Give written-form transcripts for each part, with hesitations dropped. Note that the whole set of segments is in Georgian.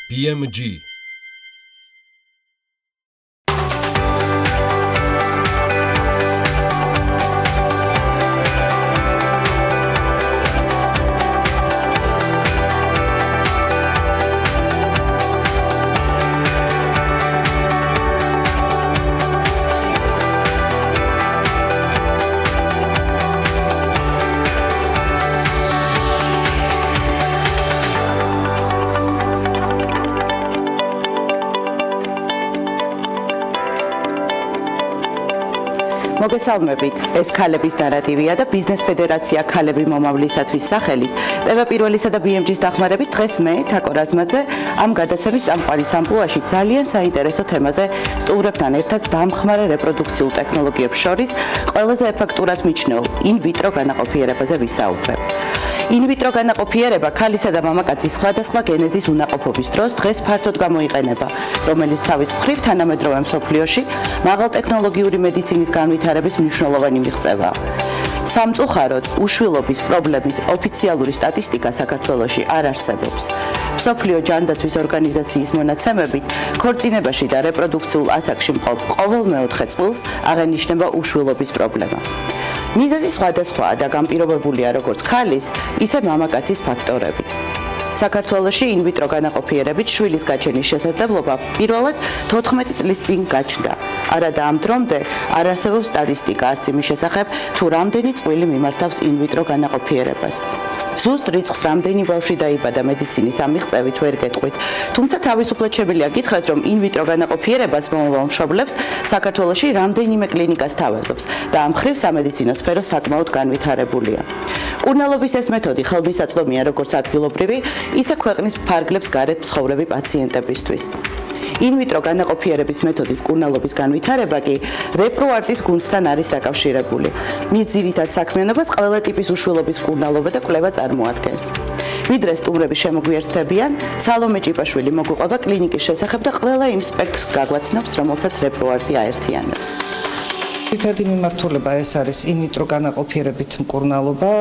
BMG მოგესალმებით, ეს ქალების ნარატივია და ბიზნეს ფედერაცია ქალები მომავლისათვის სახელით. ტევა პირველისა და BMG-ს დახმარებით დღეს მე, თაკო რაზმაძე, ამ გადაცემის წამყვანის ამპლუაში ძალიან საინტერესო თემაზე სტუმრებთან ერთად დამხმარე რეპროდუქციულ ტექნოლოგიებს შორის ყველაზე ეფექტურად მიჩნეულ in-vitro განაყოფიერებაზე ვისაუბრებ. In-vitro განაყოფიერება ქალისა და მამაკაცის სხვადასხვა გენეზის უნაყოფობის დროს დღეს ფართოდ გამოიყენება, რომელიც თავის მხრივ თანამედროვე მსოფლიოში მაღალტექნოლოგიური მედიცინის განვითარების მნიშვნელოვანი მიღწევაა. სამწუხაროდ, უშვილობის პრობლემის ოფიციალური სტატისტიკა საქართველოში არ არსებობს. მსოფლიო ჯანდაცვის ორგანიზაციის მონაცემებით, ქორწინებაში და რეპროდუქციულ ასაკში მყოფ ყოველ მეოთხე წყვილს აღენიშნება უშვილობის პრობლემა. მიზეზი სხვადასხვაა და განპირობებულია როგორც ქალის, ისე მამაკაცის ფაქტორებით. საქართველოში in-vitro განაყოფიერებით შვილის გაჩენის შესაძლებლობა პირველად 14 წლის წინ გაჩნდა. არადა ამ დრომდე არ არსებობს სტატისტიკა არც იმის შესახებ, თუ რამდენი წყვილი მიმართავს in-vitro განაყოფიერებას. ზუსტ რიცხვს რამდენი ბავშვი დაიბადა მედიცინის ამ მიღწევით ვერ გეტყვით, თუმცა თავისუფლად შემიძლია გითხრათ, რომ in-vitro განაყოფიერებას მომავალ მშობლებს საქართველოში რამდენიმე კლინიკა სთავაზობს და ამ მხრივ სამედიცინო სფერო საკმაოდ განვითარებულია. კურნალობის ეს მეთოდი ხელმისაწვდომია როგორც ადგილობრივი, ისე ქვეყნის ფარგლებს გარეთ მცხოვრები პაციენტებისთვის. In-vitro განაყოფიერების მეთოდით კურნალობის განვითარება კი რეპროარტის გუნდთან არის დაკავშირებული. მის ძირითად საქმიანობას ყველა ტიპის უშვილობის კურნალობა და კვლევა წარმოადგენს. ვიდრე სტუმრები შემოგვიერთდებიან, სალომე ჭიპაშვილი მოგვიყვება კლინიკის შესახებ და ყველა იმ სპექტრს გაგვაცნობს, რომელსაც რეპროარტი აერთიანებს. Ერთადი მიმართულება ეს არის in-vitro განაყოფიერებით მკურნალობა,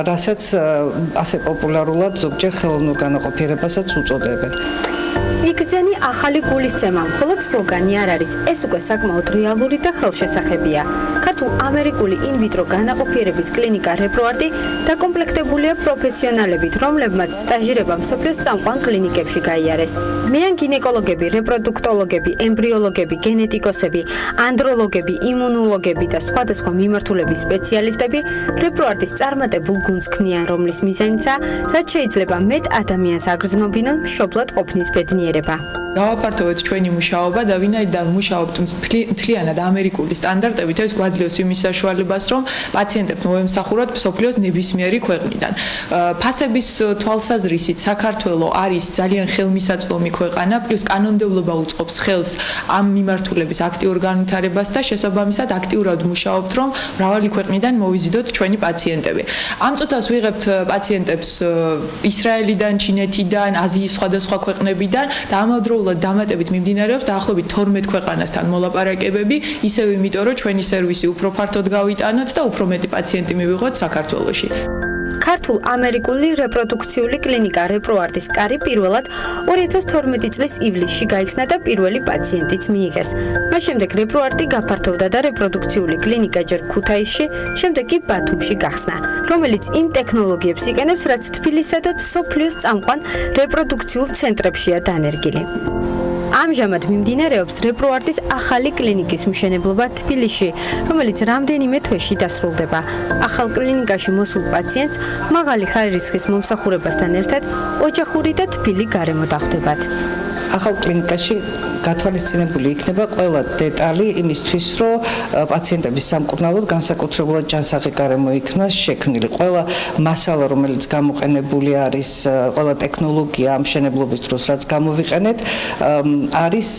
რასაც ასე პოპულარულად ზოგჯერ ხელოვნურ განაყოფიერებასაც უწოდებენ. იგრძენი ახალი გულისცემა, მხოლოდ სლოგანი არ არის, ეს უკვე საკმაოდ რეალური და ხელშესახებია. ქართულ-ამერიკული in-vitro განაყოფიერების კლინიკა რეპროარტი დაკომპლექტებულია პროფესიონალებით, რომლებმაც სტაჟირება მსოფლიოს წამყვან კლინიკებში გაიარეს. მეან გინეკოლოგები, რეპროდუქტოლოგები, ემბრიოლოგები, გენეტიკოსები, ანდროლოგები, იმუნოლოგები და სხვადასხვა მიმართულების სპეციალისტები რეპროარტის წარმატებულ გუნდს ქმნიან, რომლის მიზანიცაა, რაც შეიძლება მეტ ადამიანს აგრძნობინონ მშობლად ყოფნის ბედნიერება. გავაფართოვეთ ჩვენი მუშაობა და ვინაიდან მუშაობთ მთლიანად ამერიკული სტანდარტებით, ეს გვაძლევს იმის საშუალებას, რომ პაციენტებს მოემსახუროთ მსოფლიოს ნებისმიერი ქვეყნიდან. ფასების თვალსაზრისით საქართველო არის ძალიან ხელმისაწვდომი ქვეყანა, პლუს კანონმდებლობა უწყობს ხელს ამ მიმართულების აქტიურ განვითარებას და შესაბამისად აქტიურად მუშაობთ, რომ მრავალი ქვეყნიდან მოვიზიდოთ ჩვენი პაციენტები. ამ წუთას ვიღებთ პაციენტებს ისრაელიდან, ჩინეთიდან, აზიის სხვადასხვა ქვეყნებიდან და ამავდროულად დამატებით მიმდინარეობს დაახლოებით 12 ქვეყანასთან მოლაპარაკებები, ისევ იმიტომ, რომ ჩვენი სერვისი უფრო ფართოდ გავიტანოთ და უფრო მეტი პაციენტი მივიღოთ საქართველოში. ქართულ-ამერიკული რეპროდუქციული კლინიკა რეპროარტის კარი პირველად 2012 წლის ივლისში გაიხსნა და პირველი პაციენტიც მიიღეს. მას შემდეგ რეპროარტი გაფართოვდა და რეპროდუქციული კლინიკა ჯერ ქუთაისში, შემდეგ კი ბათუმში გახსნა, რომელიც იმ ტექნოლოგიებს იყენებს, რაც თბილისსა და მსოფლიოს წამყვან რეპროდუქციულ ცენტრებშია დანერგილი. ამჟამად მიმდინარეობს რეპროარტის ახალი კლინიკის მშენებლობა თბილისში, რომელიც რამდენიმე თვეში დასრულდება. ახალ კლინიკაში მოსულ პაციენტს მაღალი ხარისხის მომსახურებასთან ერთად ოჯახური და თბილი გარემო დახვდებათ. ახალ კლინიკაში გათვალისწინებული იქნება ყველა დეტალი იმისთვის, რომ პაციენტების სამკურნალოდ განსაკუთრებულად ჯანსაღი გარემო იქნას შექმნილი. ყველა მასალა, რომელიც გამოყენებული არის, ყველა ტექნოლოგია ამ მშენებლობის დროს, რაც გამოვიყენეთ, არის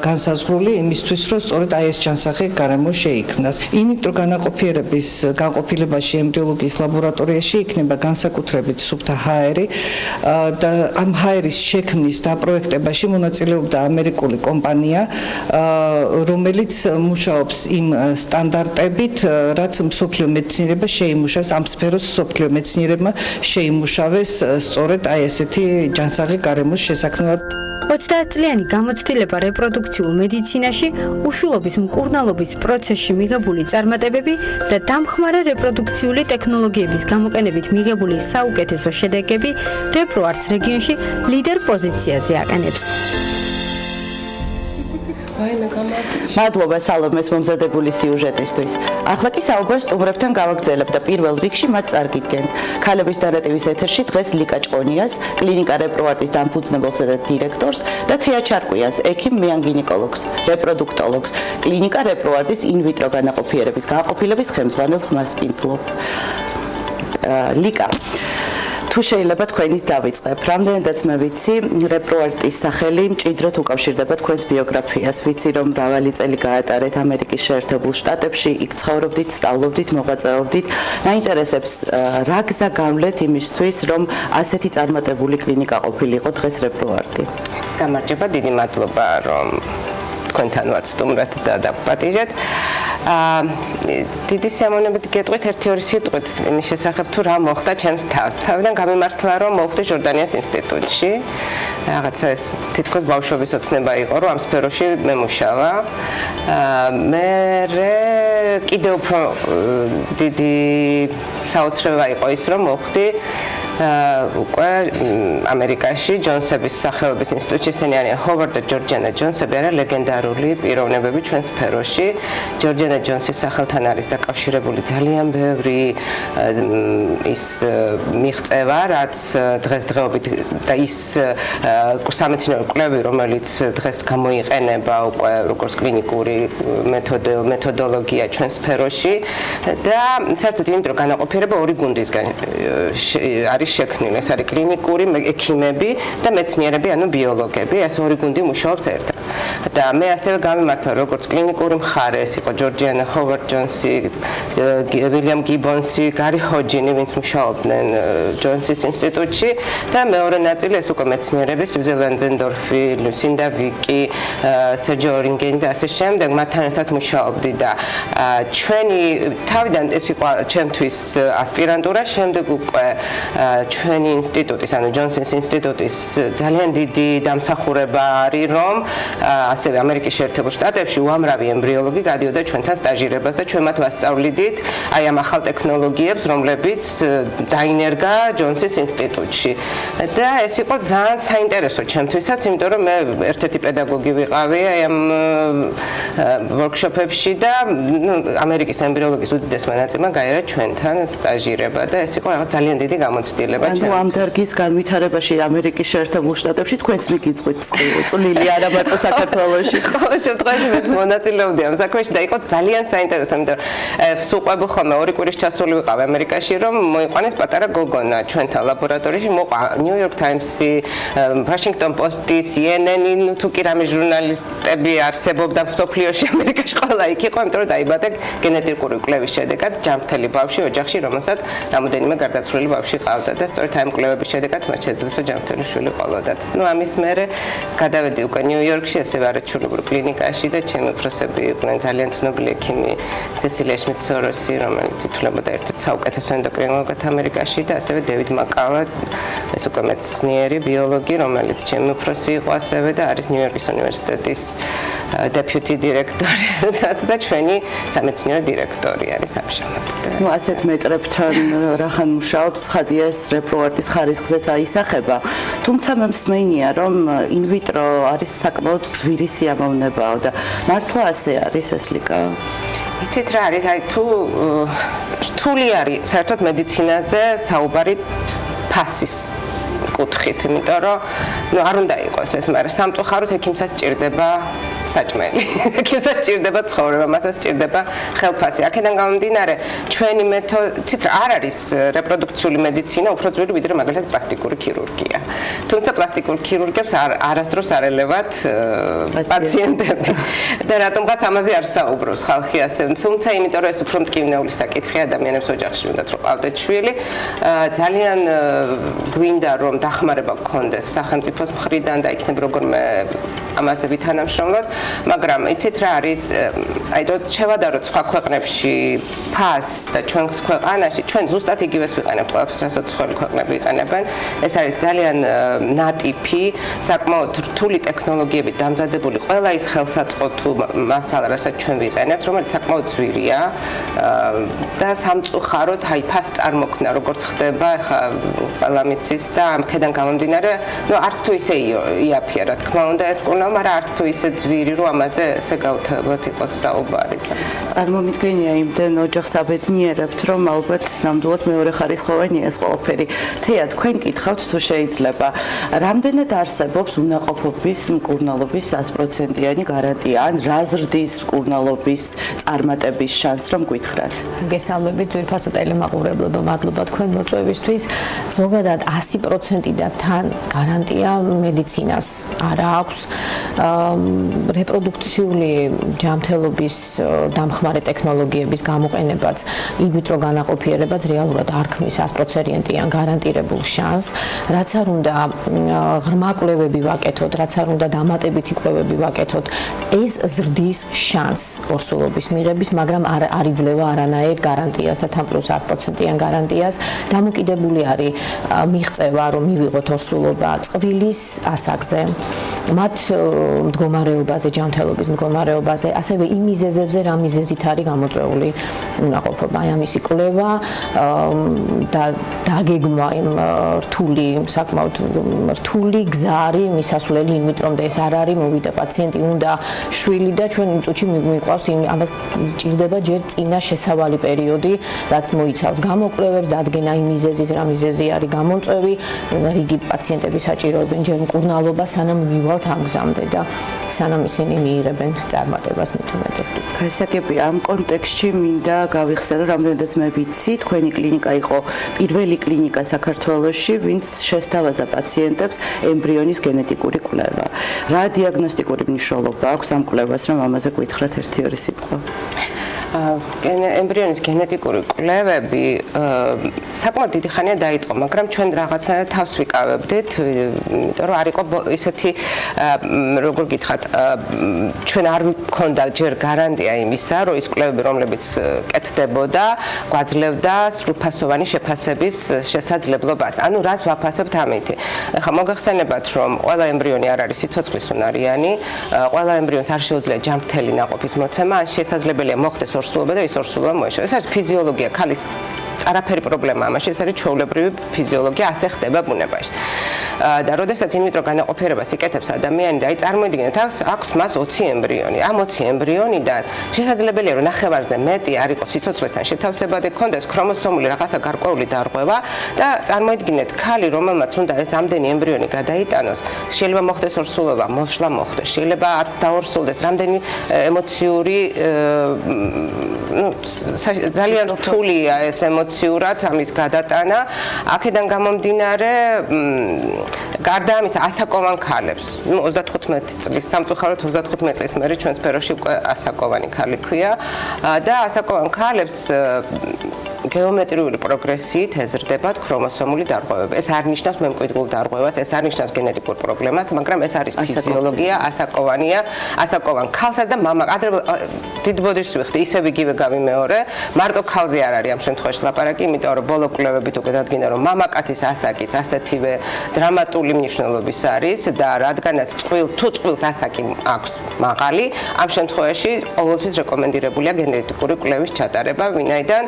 განსაზღვრული იმისთვის, რომ სწორედ აი ეს ჯანსაღი გარემო შეიქმნას. in-vitro განაყოფიერების განყოფილებაში ემბრიოლოგიის ლაბორატორიაში იქნება განსაკუთრებით სუფთა ჰაერი და ამ ჰაერის შექმნის და პროექტებაში პროექტში მონაწილეობდა ამერიკული კომპანია, რომელიც მუშაობს იმ სტანდარტებით, რაც მსოფლიო მეცნიერება შეიმუშავეს, ამ სფეროს მსოფლიო მეცნიერებმა შეიმუშავეს სწორედ აი ესეთი ჯანსაღი გარემოს შესაქმნელად. 30-წლიანი გამოცდილება რეპროდუქციულ მედიცინაში, უშულობის მკურნალობის პროცესში მიღებული წარმატებები და დამხმარე რეპროდუქციული ტექნოლოგიების გამოყენებით მიღებული საუკეთესო შედეგები რეპროარტს რეგიონში ლიდერ პოზიციაზე აყენებს. მადლობა სალომეს მომზადებული სიუჟეტისთვის. ახლა კი საუბარს სტუმრებთან გავაგრძელებ და პირველ რიგში მათ წარგიდგენ. ქალების ნარატივის ეთერში დღეს ლიკა ჭყონიას, კლინიკა რეპროარტის დამფუძნებელსა და დირექტორს და თეა ჩარკვიანს, ექიმ მეანგინეკოლოგს, რეპროდუქტოლოგს, კლინიკა რეპროარტის ინვიტრო განაყოფიერების განყოფილების ხელმძღვანელს მასპინძლობ. ლიკა, თუ შეიძლება თქვენით დავიწყებ. რამდენადაც მე ვიცი, რეპროარტის სახელი მჭიდროდ უკავშირდება თქვენს ბიოგრაფიას. ვიცი, რომ მრავალი წელი გაატარეთ ამერიკის შეერთებულ შტატებში, იქ ცხოვრობდით, სწავლობდით, მოღვაწეობდით. მაინტერესებს, რა გზა გავლეთ იმისთვის, რომ ასეთი წარმატებული კლინიკა ყოფილიყო დღეს რეპროარტი. გამარჯობა, დიდი მადლობა, რომ თქვენთან ვართ სტუმრად და დაგპატიჟეთ. დიდი სიამოვნებით გეტყვით ერთი-ორი სიტყვით იმის შესახებ, თუ რა მოხდა ჩემს თავს. თავიდან გამიმართლა, რომ მოვხვდი ჟორდანიას ინსტიტუტში. რაღაცა ეს თითქოს ბავშვობის ოცნება იყო, რომ ამ სფეროში მემუშავა. მე კიდევ უფრო დიდი საოცრება იყო ის, რომ მოვხვდი უკვე ამერიკაში ჯონსების სახელობის ინსტიტუტში. ესენი არიან ჰოვარდ და ჯორჯიანა ჯონსები, არიან ლეგენდარული პიროვნებები ჩვენ სფეროში. ჯორჯიანა ჯონსის სახელთან არის დაკავშირებული ძალიან ბევრი ის მიღწევა, რაც დღესდღეობით და ის სამეცნიერო კვლევი, რომელიც დღეს გამოიყენება უკვე როგორც კლინიკური მეთოდოლოგია ჩვენ სფეროში და საერთოდ იმიტომ განაყოფიერება ორი გუნდისგან არის შექმნილი. ეს არის კლინიკური ექიმები და მეცნიერები, ანუ ბიოლოგები. ეს ორი გუნდი მუშაობს ერთად. და მე ასევე გამიმართლა როგორც კლინიკური მხარე, ეს იყო ჯორჯიანა ჰოვარდ ჯონსი, ვილიამ გიბონსი, გარი ჰოჯინი, ვინც მუშაობდნენ ჯონსის ინსტიტუტში და მეორე ნაწილი ეს უკვე მეცნიერები, სუზან ლანძენდორფი, ლუსინდა ვიკი, სერჯო ორინგენი და ასე შემდეგ, მათთან ერთად მუშაობდი და ჩვენი თავიდან ეს იყო ჩემთვის ასპირანტურა, შემდეგ უკვე ჩვენი ინსტიტუტის, ანუ ჯონსის ინსტიტუტის ძალიან დიდი დამსახურება არის, რომ ასევე ამერიკის შეერთებულ შტატებში უამრავი ემბრიოლოგი გადიოდა ჩვენთან სტაჟირებას და ჩვენ მათ ვასწავლიდით აი ამ ახალ ტექნოლოგიებს, რომლებიც დაინერგა ჯონსის ინსტიტუტში. და ეს იყო ძალიან საინტერესო ჩემთვისაც, იმიტომ რომ მე ერთ-ერთი პედაგოგი ვიყავი აი ამ ვორქშოპებში და ამერიკის ემბრიოლოგიის უდიდესმა ნაწილმა გაიარა ჩვენთან სტაჟირება და ეს იყო რაღაც ძალიან დიდი გამოცდილება. ანუ ამ დარგის განვითარებაში ამერიკის შეერთებულ შტატებში თქვენც მიგიწვით წვლილი არა მარტო საქართველოში. ყოველ შემთხვევაში მეც მონაწილეობდი ამ საქმეში და იყო ძალიან საინტერესო, იმიტომ რომ სუყვები ხოლმე ორი კვირის ჩასული ვიყავ ამერიკაში, რომ მოიყვანეს პატარა გოგონა ჩვენთან ლაბორატორიაში, მოყვა New York Times-ი, Washington Post-ი, CNN-ი, თუ კი რამე ჟურნალისტები არსებობდა მსოფლიოში, ამერიკაში ყველა იქ იყო, იმიტომ რომ დაიბადა გენეტიკური კვლევის შედეგად ჯანმრთელი ბავშვი ოჯახში, რომელსაც რამოდენიმე გარდაცვლილი ბავშვი ყავდა და სწორედ ამ კვლევების შედეგად მათ შეძლეს ჯანმრთელი შვილი ყოლოდათ. ამის მერე გადავედი უკვე ნიუ-იორკში, ასევე არაჩვეულებრივ კლინიკაში და ჩემი უფროსები იყვნენ ძალიან ცნობილი ექიმი სესილია შმიდ-სოროსი, რომელიც ითვლებოდა ერთ-ერთ საუკეთესო ენდოკრინოლოგად ამერიკაში და ასევე დევიდ მაკალა, ეს უკვე მეცნიერი ბიოლოგი, რომელიც ჩემი უფროსი იყო ასევე და არის ნიუ-იორკის უნივერსიტეტის დეპიუტი დირექტორი და ჩვენი სამეცნიერო დირექტორი არის ამჟამად. ასეთ მეტრებთან რახან მუშაობს, ცხადია ეს რეპროარტის ხარისხზეც აისახება. თუმცა მე მსმენია, რომ ინვიტრო არის საკმაოდ ძვირი სიამოვნებაა და მართლა ასე არის ეს ლიკა? იცით რა არის, აი თუ რთული არის საერთოდ მედიცინაზე საუბარი ფასის კუთხით, იმიტომ რომ არ უნდა იყოს ეს, მაგრამ სამწუხაროდ ექიმსაც სჭირდება საჭმელი. ქესაც ჭირდება ცხოვრება, მასაც ჭირდება ხელფასი. აქედან გამომდინარე, ჩვენი მეთოდით არ არის რეპროდუქციული მედიცინა უფრო ძვირი ვიდრე მაგალითად პლასტიკური ქირურგია. თუმცა პლასტიკურ ქირურგებს არასდროს არ ელევათ პაციენტები. და რატომღაც ამაზე არ საუბრობს ხალხი ასე. თუმცა იმიტომ რომ ეს უფრო მტკივნეული საკითხი ადამიანებს ოჯახში უნდათ რომ ყავდეთ შვილი, ძალიან გვინდა რომ დახმარება გქონდეს სახელმწიფოს მხრიდან და იქნებ როგორმე ამაზე ვითანამშრომლოთ, მაგრამ იცით რა არის, აი რომ შევადაროთ სხვა ქვეყნებში ფას და ჩვენს ქვეყანაში, ჩვენ ზუსტად იგივეს ვიყენებთ ყველაფერს, რასაც სხვადასხვა ქვეყნები იყენებენ. ეს არის ძალიან ნატიფი, საკმაოდ რთული ტექნოლოგიებით დამზადებული ყველა ის ხელსაწყო თუ მასალა, რასაც ჩვენ ვიყენებთ, რომელიც საკმაოდ ძვირია და სამწუხაროდ აი ფას წარმოქმნა როგორც ხდება, ხა ყველა მიცის და ამქედან გამომდინარე, ნუ არც თუ ისე იაფია, რა თქმა უნდა, ეს კურნალ, მაგრამ არც თუ ისე ძვირი, რომ ამაზე ესე გაუთავებლად იყოს საუბარი. წარმომიდგენია იმდენ ოჯახს აბედნიერებთ, რომ ალბათ ნამდვილად მეორე ხარისხოვანია ეს ყველაფერი. თეა, თქვენ კითხავთ თუ შეიძლება, რამდენად არსებობს უნაყოფობის მკურნალობის 100%-იანი გარანტია, ან რა ზრდის მკურნალობის წარმატების შანსს რომ გითხრათ? გესალმებით ძვირფასო ტელემაყურებლებო, მადლობა თქვენ მოწვევისთვის. ზოგადად 100% და თან გარანტია მედიცინას არ აქვს. რეპროდუქციული ჯანმრთელობის დამხმარე ტექნოლოგიების გამოყენებაც, ინვიტრო განაყოფიერებაც რეალურად არ ქმნის 100%-იან გარანტირებულ შანსს. რაც არ უნდა ღრმა კვლევები ვაკეთოთ, რაც არ უნდა დამატებითი კვლევები ვაკეთოთ, ეს ზრდის შანსს ორსულობის მიღების, მაგრამ არ იძლევა არანაირ გარანტიას და თან პლუს 100%-იან გარანტიას. დამოკიდებული არის მიღწევა, რომ მივიღოთ ორსულობა წყვილის ასაკზე, მათ მდგომარეობაზე, ჯანმრთელობის მდგომარეობაზე, ასევე იმ მიზეზებზე, რა მიზეზით არის გამოწვეული უნაყოფობა. აი ამისი კვლევა და დაგეგმვა იმ რთული, საკმაოდ რთული გზარი მისასვლელი იმიტრომდე ეს არ არის, მოვიდა პაციენტი უნდა შვილი და ჩვენ იმ წუთში მიყვავს ამას ჭირდება ჯერ წინა შესავალი პერიოდი, რაც მოიცავს გამოკვლევებს, დადგენა იმ მიზეზის, რა მიზეზი არის გამომწვევი, რიგი პაციენტები საჭიროებენ ჯერ მკურნალობა, სანამ მივალთ ამ გზამდე და სანამ ისინი მიიღებენ წარმატებას მithumetes. გასაგები ამ კონტექსტში მინდა გავიხსენო, რამდენადაც მე ვიცი, თქვენი კლინიკა იყო პირველი კლინიკა საქართველოში, ვინც შესთავაზა პაციენტებს ემბრიონის გენეტიკური კვლევა. რა დიაგნოსტიკური მნიშვნელობა აქვს ამ კვლევას, რომ ამაზე გითხრათ ერთი-ორი სიტყვა? ემბრიონის გენეტიკური კვლევები საკმაოდ დიდი ხანია დაიწყო, მაგრამ ჩვენ რაღაცნაირად თავს ვიკავებდით, იმიტომ რომ არ იყო ისეთი, როგორ გითხრათ, ჩვენ არ გვქონდა ჯერ გარანტია იმისა, რომ ის კვლევები, რომლებიც კეთდებოდა, გვაძლევდა სრულფასოვანი შეფასების შესაძლებლობას. ანუ რას ვაფასებთ ამით? ეხლა მოგახსენებათ, რომ ყველა ემბრიონი არ არის სიცოცხლისუნარიანი, ყველა ემბრიონს არ შეუძლია ჯანმრთელი ნაყოფის მოცემა, ან შესაძლებელია მოხდეს ორსულობა და ის ორსულობა მოეშვა. ეს არის ფიზიოლოგია, ქალის არაფერი პრობლემა ამაში, ეს არის ჩვეულებრივი ფიზიოლოგია, ასე ხდება ბუნებაში. და როდესაც ინვიტრო განაყოფიერებას იკეთებს ადამიანი და აი წარმოიდგინეთ, აქვს მას 20 ემბრიონი. ამ 20 ემბრიონიდან შესაძლებელია რომ ნახევარზე მეტი არ იყოს სიცოცხლესთან შეთავსებადი, ქონდეს ქრომოსომული რაღაცა გარკვეული დარღვევა და წარმოიდგინეთ, ქალი, რომელმაც უნდა ეს ამდენი ემბრიონი გადაიტანოს, შეიძლება მოხდეს ორსულობა, მოშლა მოხდეს, შეიძლება არც დაორსულდეს, რამდენი ემოციური, ძალიან რთულია ეს ემოციურად ამის გადატანა. აქედან გამომდინარე, გარდა ამისა, ასაკოვან ქალებს, 35 წლის, სამწუხაროდ 35 წლის მერე ჩვენ სფეროში უკვე ასაკოვანი ქალი ქვია და ასაკოვან ქალებს გეომეტრიული პროგრესიით ეზრდებათ ქრომოსომული დარღვევები. ეს არ ნიშნავს მემკვიდრულ დარღვევას, ეს არ ნიშნავს გენეტიკურ პრობლემას, მაგრამ ეს არის ფიზიოლოგია, ასაკოვანია, ასაკოვან ქალსაც და მამა, დიდ ბოდიშს ვიხდი, ისევ იგივე გავიმეორე, მარტო ქალზე არ არის ამ შემთხვევაში ლაპარაკი, იმიტომ რომ ბოლო კვლევებით უკვე დადგინდა, რომ მამაკაცის ასაკიც ასეთივე დრამატული მნიშვნელობის არის და რადგანაც წყვილს ასაკი აქვს მაღალი, ამ შემთხვევაში ყოველთვის რეკომენდირებულია გენეტიკური კვლევის ჩატარება, ვინაიდან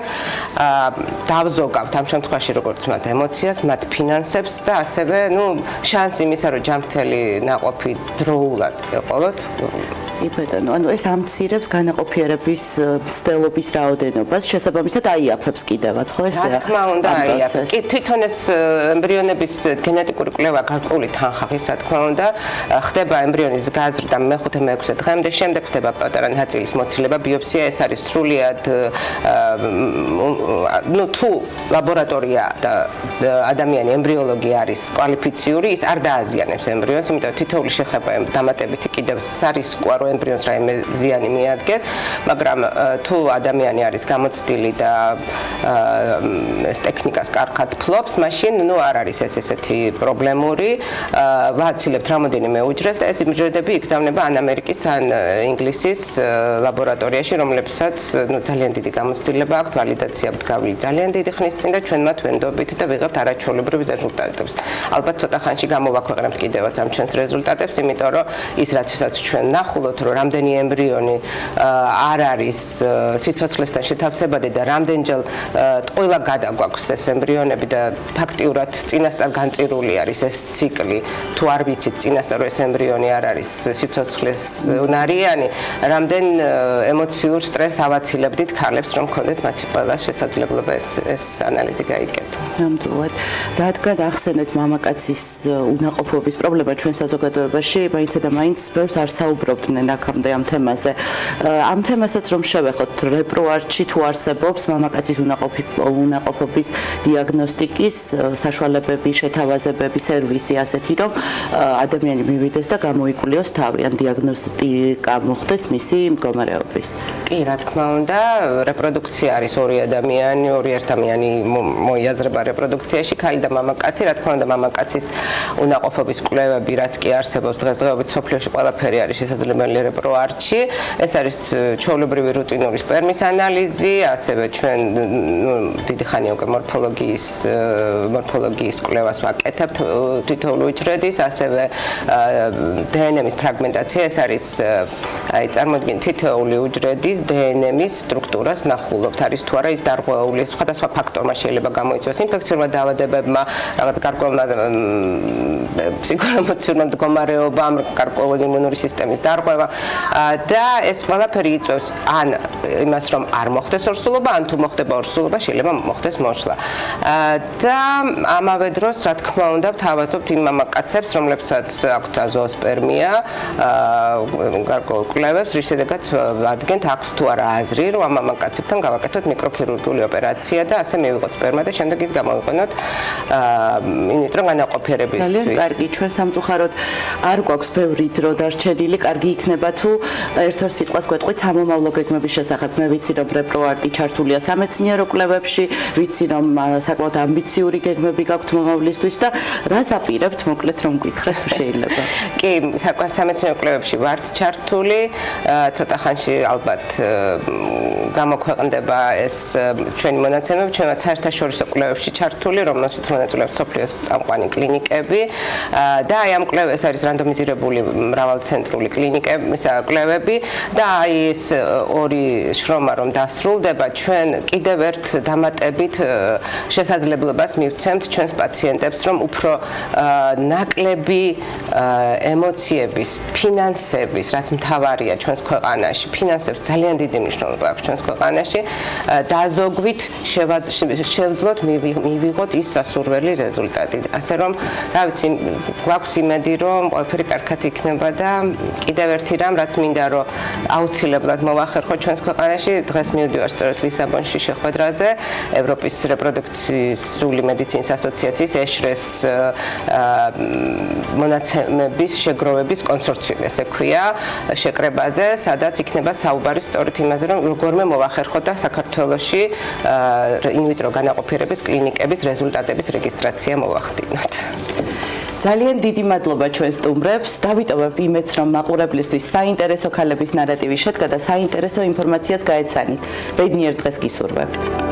დავზოგავთ ამ შემთხვევაში როგორც მათ ემოციას, მათ ფინანსებს და ასევე, შანსი იმისა, რომ ჯანმრთელი ნაყოფი დროულად ეყოლოთ კი ბატონო, ანუ ეს ამცირებს განაყოფიერების ცდელობის რაოდენობას, შესაბამისად აიაფებს კიდევაც, ხო ესეა? რა თქმა უნდა, აიაფებს. კი, თვითონ ეს ემბრიონების გენეტიკური კვლევა გარკვეული თანხაღის, რა თქმა უნდა, ხდება ემბრიონის გაზრდა მე-5-6 დღემდე, შემდეგ ხდება პატარა ნაწილის მოცილება, ბიოპსია, ეს არის სრულიად თუ ლაბორატორია და ადამიანი ემბრიოლოგი არის კვალიფიციური, ის არ დააზიანებს ემბრიონს, იმიტომ თითოეული შეხება დამატებითი კიდევ სარისკოა, რომ ემბრიონს რაიმე ზიანი მიადგეს, მაგრამ თუ ადამიანი არის გამოცდილი და ეს ტექნიკას კარგად ფლობს, მაშინ არ არის ეს ესეთი პრობლემური. ვაცილებთ რამოდენიმე უჯრედს და ეს უჯრედები იგზავნება ან ამერიკის, ან ინგლისის ლაბორატორიაში, რომლებსაც ძალიან დიდი გამოცდილება აქვთ, ვალიდაცია აქვთ გავლილი ძალიან დიდი ხნის წინ და ჩვენ მათ ვენდობით და ვიღებთ არაჩვეულებრივ რეზულტატებს. ალბათ ცოტა ხანში გამოვაქვეყნებთ კიდევაც ამ ჩვენს რეზულტატებს, იმიტომ რომ ის რაცაც ჩვენ ნახულობთ, რომ რამდენი ემბრიონი არ არის სიცოცხლესთან შეთავსებადი და რამდენჯერ ტყუილა გადაგვაქვს ეს ემბრიონები და ფაქტიურად წინასწარ განწირული არის ეს ციკლი, თუ არ ვიცით წინასწარ ეს ემბრიონი არ არის სიცოცხლეს უნარიანი, რამდენ ემოციურ სტრესს ავაცილებდით ქალებს, რომ ქონდეთ მათი ყველა შესაძლებლობა ეს ანალიზი გაიგებთ. ნამდვილად. რადგან ახსენეთ მამაკაცის უნაყოფობის პრობლემა ჩვენ საზოგადოებაში, მაინც და მაინც ბევრს არ საუბრობდნენ აქამდე ამ თემაზე. ამ თემასაც რომ შევეხოთ, რეპროარტში თუ არსებობს მამაკაცის უნაყოფობის დიაგნოსტიკის საშუალებები, შეთავაზებები, სერვისი ასეთი, რომ ადამიანი მივიდეს და გამოიკულიოს თავი, ან დიაგნოსტიკა მოხდეს მისი მდგომარეობის. კი, რა თქმა უნდა, რეპროდუქცია არის ორი ადამიანი, ორი ერთამიანი მოიაზრება რეპროდუქციაში, ქალი და მამაკაცი, რა თქმა უნდა, მამაკაცის უნაყოფობის კვლევები, რაც კი არსებობს დღესდღეობით სოფლიოში ყველაფერი არის შესაძლებელი რეპროარტში. ეს არის ჩვეულებრივი რუტინული სპერმის ანალიზი, ასევე ჩვენ დიდი ხანია უკვე მორფოლოგიის კვლევას ვაკეთებთ თითოეული უჯრედის, ასევე დნმ-ის ფრაგმენტაცია, ეს არის წარმოიდგინეთ თითოეული უჯრედის დნმ-ის სტრუქტურას ნახულობთ, არის თუ არა ის დარღვეული, სხვადასხვა ფაქტორმა შეიძლება გამოიწვიოს ინფექციურმა დაავადებებმა, რაღაც გარკვეულმა ფსიქოემოციურმა მდგომარეობამ, გარკვეული იმუნური სისტემის დარღვევა და ეს ყველაფერი იწვევს ან იმას, რომ არ მოხდეს ორსულობა, ან თუ მოხდება ორსულობა, შეიძლება მოხდეს მოშლა. და ამავე დროს, რა თქმა უნდა, ვთავაზობთ იმ მამაკაცებს, რომლებსაც აქვთ აზოოსპერმია, გარკვეულ კვლევებს, რის შედეგად ადგენთ აქვს თუ არა აზრი, რომ ამ მამაკაცებთან გავაკეთოთ მიკროქირურგიული ოპერაცია და ასე მივიღოთ სპერმა და შემდეგ ის გამოვიყენოთ ინვიტრო განაყოფიერებისთვის. ძალიან კარგი, ჩვენ სამწუხაროდ არ გვაქვს ბევრი დრო დარჩენილი, კარგი იქნება თუ ერთ-ორ სიტყვას გვეტყვით სამომავლო გეგმების შესახებ. მე ვიცი, რომ რეპროარტი ჩართულია სამეცნიერო კვლევებში, ვიცი, რომ საკმაოდ ამბიციური გეგმები გაქვთ მომავლისთვის და რას აპირებთ, მოკლედ რომ გითხრათ თუ შეიძლება. კი, სამეცნიერო კვლევებში ვართ ჩართული, ცოტა ხანში ალბათ გამოქვეყნდება ეს ჩვენი მონაცემები, ჩვენაც საერთაშორისო კვლევებში ჩართული, რომელშიც მონაწილეობს სოფლიოს წამყვანი კლინიკები და აი ამ კვლევებს არის რანდომიზირებული მრავალცენტრული კვლევები და აი ეს ორი შრომა რომ დასრულდება, ჩვენ კიდევ ერთ დამატებით შესაძლებლობას მივცემთ ჩვენს პაციენტებს, რომ უფრო ნაკლები ემოციების, ფინანსების, რაც მთავარია ჩვენს ქვეყანაში, ფინანსებს ძალიან დიდი მნიშვნელობა აქვს ჩვენს ქვეყანაში, დაზოგვით შევძლოთ მივიღოთ ის სასურველი რეზულტატი. ასე რომ, რა ვიცი, გვაქვს იმედი, რომ ყველაფერი კარგად იქნება და კიდევ ერთი რამ, რაც მინდა რომ აუცილებლად მოვახერხოთ ჩვენს ქვეყანაში, დღეს მივდივარ სწორედ ლისაბონში შეხვედრაზე, ევროპის რეპროდუქციული მედიცინის ასოციაციის ეშრეს მონაცემების შეგროვების კონსორციუმი, ესე ქვია, შეკრებაზე, სადაც იქნება საუბარი სწორედ იმაზე, რომ როგორმე მოვახერხოთ და საქართველოში ინვიტრო განაყოფიერების კლინიკების რეზულტატების რეგისტრაცია მოვახდინოთ. ძალიან დიდი მადლობა ჩვენ სტუმრებს. დავიტოვებ იმედს, რომ მაყურებლისთვის საინტერესო ქალების ნარატივი შედგა და საინტერესო ინფორმაციას გაეცანით. ბედნიერ დღეს გისურვებთ.